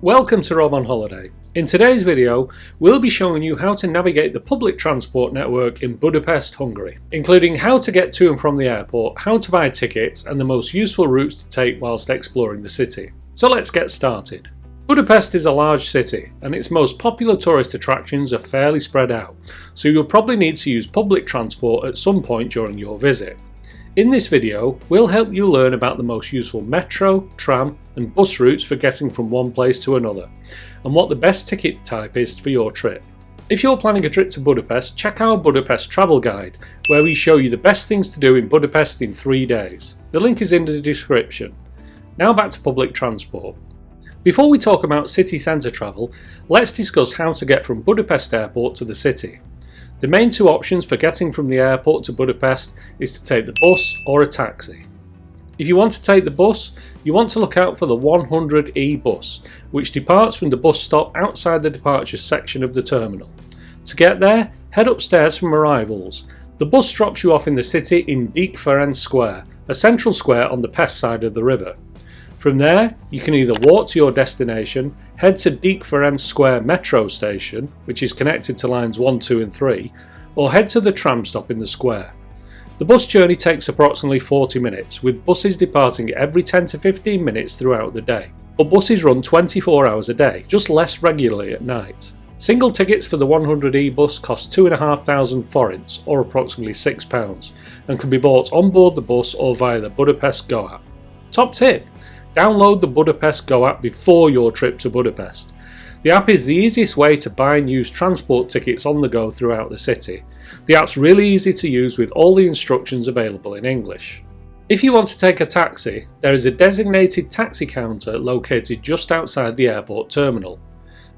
Welcome to Rob on Holiday. In today's video, we'll be showing you how to navigate the public transport network in Budapest, Hungary, including how to get to and from the airport, how to buy tickets, and the most useful routes to take whilst exploring the city. So let's get started. Budapest is a large city, and its most popular tourist attractions are fairly spread out, so you'll probably need to use public transport at some point during your visit. In this video, we'll help you learn about the most useful metro, tram and bus routes for getting from one place to another, and what the best ticket type is for your trip. If you're planning a trip to Budapest, check our Budapest travel guide, where we show you the best things to do in Budapest in 3 days. The link is in the description. Now back to public transport. Before we talk about city centre travel, let's discuss how to get from Budapest Airport to the city. The main two options for getting from the airport to Budapest is to take the bus or a taxi. If you want to take the bus, you want to look out for the 100E bus, which departs from the bus stop outside the departure section of the terminal. To get there, head upstairs from arrivals. The bus drops you off in the city in Dík Ferenc Square, a central square on the Pest side of the river. From there, you can either walk to your destination, head to Dík Ferenc Square metro station, which is connected to lines 1, 2 and 3, or head to the tram stop in the square. The bus journey takes approximately 40 minutes, with buses departing every 10 to 15 minutes throughout the day. But buses run 24 hours a day, just less regularly at night. Single tickets for the 100E bus cost 2,500 forints, or approximately £6, and can be bought on board the bus or via the Budapest Go app. Top tip! Download the Budapest Go app before your trip to Budapest. The app is the easiest way to buy and use transport tickets on the go throughout the city. The app's really easy to use with all the instructions available in English. If you want to take a taxi, there is a designated taxi counter located just outside the airport terminal.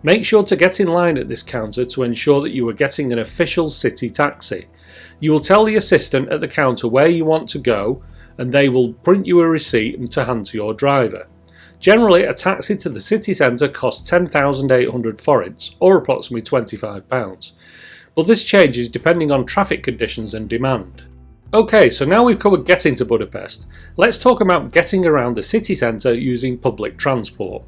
Make sure to get in line at this counter to ensure that you are getting an official city taxi. You will tell the assistant at the counter where you want to go, and they will print you a receipt to hand to your driver. Generally, a taxi to the city centre costs 10,800 forints, or approximately £25, but this changes depending on traffic conditions and demand. Okay, so now we've covered getting to Budapest, let's talk about getting around the city centre using public transport.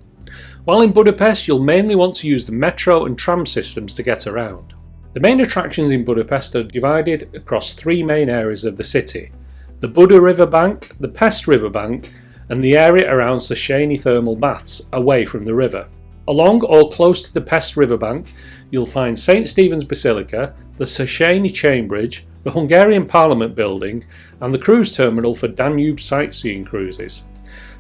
While in Budapest, you'll mainly want to use the metro and tram systems to get around. The main attractions in Budapest are divided across 3 main areas of the city: the Buda riverbank, the Pest riverbank, and the area around Széchenyi thermal baths away from the river. Along or close to the Pest riverbank, you'll find St. Stephen's Basilica, the Széchenyi chain bridge, the Hungarian Parliament building, and the cruise terminal for Danube sightseeing cruises.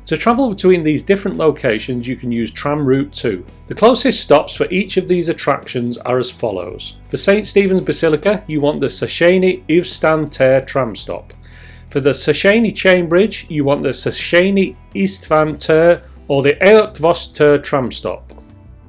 To travel between these different locations, you can use Tram Route 2. The closest stops for each of these attractions are as follows. For St. Stephen's Basilica, you want the Széchenyi Ivsztán tér tram stop. For the Széchenyi chain bridge, you want the Széchenyi István tér or the Eötvös tér tram stop.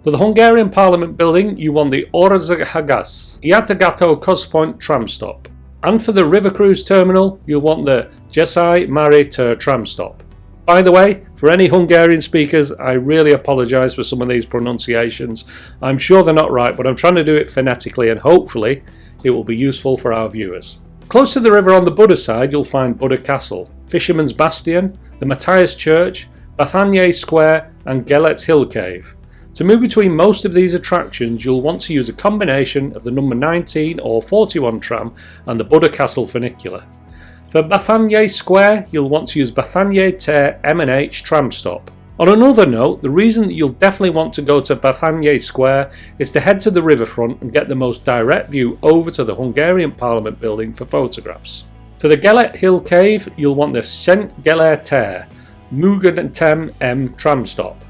For the Hungarian Parliament building, you want the Országház Játogató Központ tram stop. And for the river cruise terminal, you'll want the Jézsai Mare tér tram stop. By the way, for any Hungarian speakers, I really apologise for some of these pronunciations. I'm sure they're not right, but I'm trying to do it phonetically, and hopefully it will be useful for our viewers. Close to the river on the Buda side, you'll find Buda Castle, Fisherman's Bastion, the Matthias Church, Bethany Square and Gelet Hill Cave. To move between most of these attractions, you'll want to use a combination of the number 19 or 41 tram and the Buda Castle funicular. For Bethany Square, you'll want to use Bethany tér M&H tram stop. On another note, the reason that you'll definitely want to go to Bethany Square is to head to the riverfront and get the most direct view over to the Hungarian Parliament building for photographs. For the Gelet Hill Cave, you'll want the Szent Gellért tér Mögöttem M tram stop.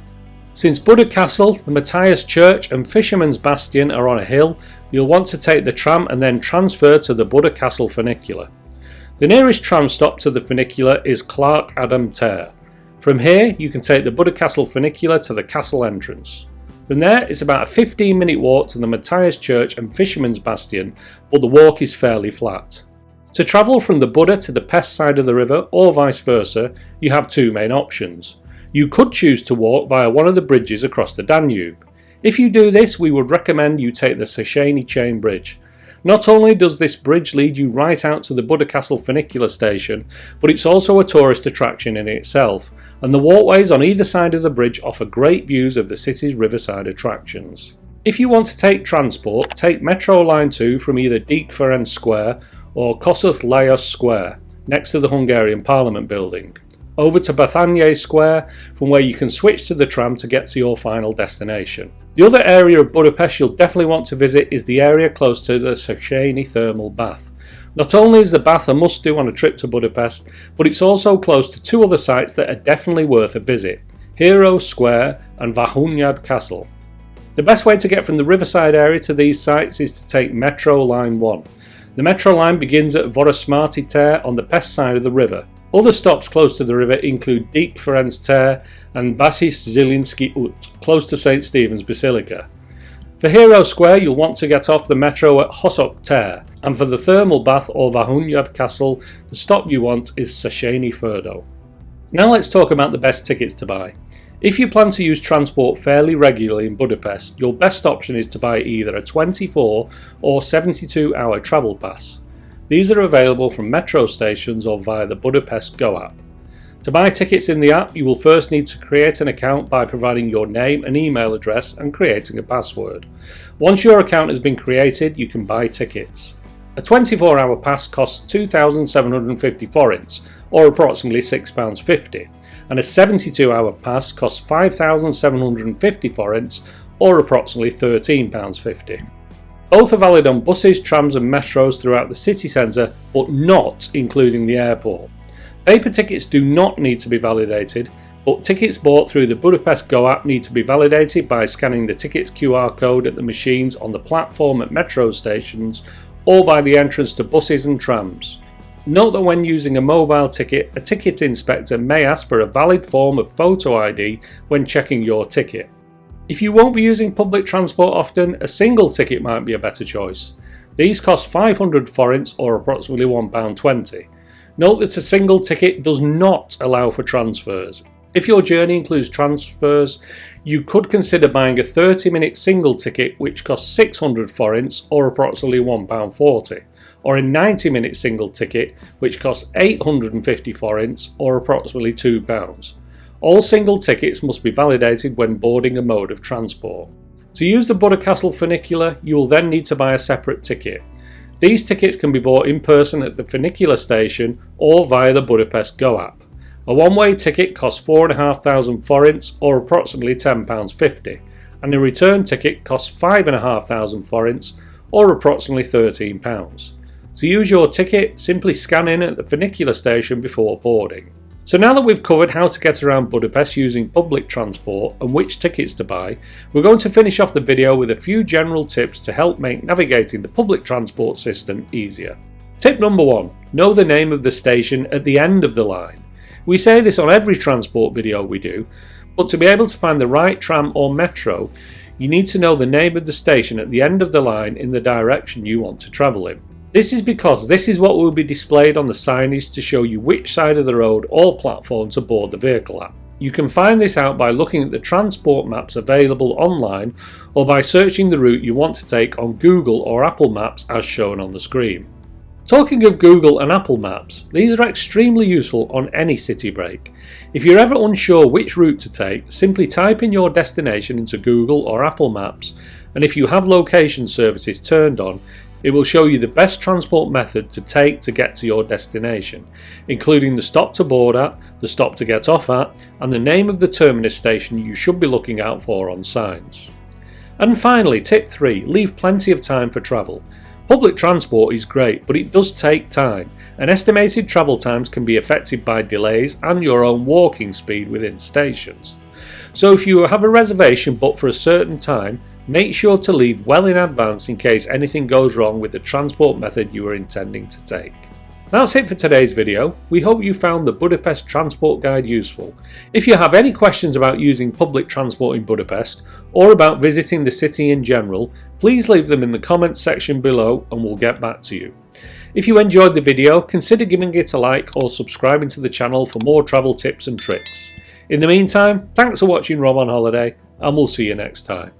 Since Buda Castle, the Matthias Church and Fisherman's Bastion are on a hill, you'll want to take the tram and then transfer to the Buda Castle funicular. The nearest tram stop to the funicular is Clark Adam tér. From here, you can take the Buda Castle funicular to the castle entrance. From there, it's about a 15-minute walk to the Matthias Church and Fisherman's Bastion, but the walk is fairly flat. To travel from the Buda to the Pest side of the river, or vice versa, you have 2 main options. You could choose to walk via one of the bridges across the Danube. If you do this, we would recommend you take the Széchenyi chain bridge. Not only does this bridge lead you right out to the Budapest funicular station, but it's also a tourist attraction in itself, and the walkways on either side of the bridge offer great views of the city's riverside attractions. If you want to take transport, take Metro Line 2 from either Dík Ferenc Square or Kossuth Lajos Square, next to the Hungarian Parliament building, over to Bethany Square, from where you can switch to the tram to get to your final destination. The other area of Budapest you'll definitely want to visit is the area close to the Széchenyi thermal bath. Not only is the bath a must-do on a trip to Budapest, but it's also close to two other sites that are definitely worth a visit: Heroes Square and Váhunyad Castle. The best way to get from the riverside area to these sites is to take Metro Line 1. The Metro line begins at Vörösmarty tér on the pest side of the river. Other stops close to the river include Dík Ferenc tér and Basis Zielinski út, close to St. Stephen's Basilica. For Hero Square, you'll want to get off the metro at Hosszok tér, and for the thermal bath or Váhunyad Castle, the stop you want is Széchenyi Fürdő. Now let's talk about the best tickets to buy. If you plan to use transport fairly regularly in Budapest, your best option is to buy either a 24 or 72-hour travel pass. These are available from metro stations or via the Budapest Go app. To buy tickets in the app, you will first need to create an account by providing your name and email address and creating a password. Once your account has been created, you can buy tickets. A 24-hour pass costs 2,750 forints, or approximately £6.50, and a 72-hour pass costs 5,750 forints, or approximately £13.50. Both are valid on buses, trams and metros throughout the city centre, but not including the airport. Paper tickets do not need to be validated, but tickets bought through the Budapest Go app need to be validated by scanning the tickets QR code at the machines on the platform at metro stations or by the entrance to buses and trams. Note that when using a mobile ticket, a ticket inspector may ask for a valid form of photo ID when checking your ticket. If you won't be using public transport often, a single ticket might be a better choice. These cost 500 forints or approximately £1.20. Note that a single ticket does not allow for transfers. If your journey includes transfers, you could consider buying a 30-minute single ticket which costs 600 forints or approximately £1.40, or a 90-minute single ticket which costs 850 forints or approximately £2. All single tickets must be validated when boarding a mode of transport. To use the Budapest funicular, you will then need to buy a separate ticket. These tickets can be bought in person at the funicular station or via the Budapest Go app. A one-way ticket costs 4,500 forints or approximately £10.50, and a return ticket costs 5,500 forints or approximately £13. To use your ticket, simply scan in at the funicular station before boarding. So now that we've covered how to get around Budapest using public transport and which tickets to buy, we're going to finish off the video with a few general tips to help make navigating the public transport system easier. Tip number 1. Know the name of the station at the end of the line. We say this on every transport video we do, but to be able to find the right tram or metro, you need to know the name of the station at the end of the line in the direction you want to travel in. This is because this is what will be displayed on the signage to show you which side of the road or platform to board the vehicle at. You can find this out by looking at the transport maps available online or by searching the route you want to take on Google or Apple Maps as shown on the screen. Talking of Google and Apple Maps, these are extremely useful on any city break. If you're ever unsure which route to take, simply type in your destination into Google or Apple Maps, and if you have location services turned on, it will show you the best transport method to take to get to your destination, including the stop to board at, the stop to get off at, and the name of the terminus station you should be looking out for on signs. And finally, tip 3, leave plenty of time for travel. Public transport is great, but it does take time, and estimated travel times can be affected by delays and your own walking speed within stations. So if you have a reservation booked for a certain time, make sure to leave well in advance in case anything goes wrong with the transport method you are intending to take. That's it for today's video. We hope you found the Budapest Transport Guide useful. If you have any questions about using public transport in Budapest or about visiting the city in general, please leave them in the comments section below and we'll get back to you. If you enjoyed the video, consider giving it a like or subscribing to the channel for more travel tips and tricks. In the meantime, thanks for watching Rob on Holiday and we'll see you next time.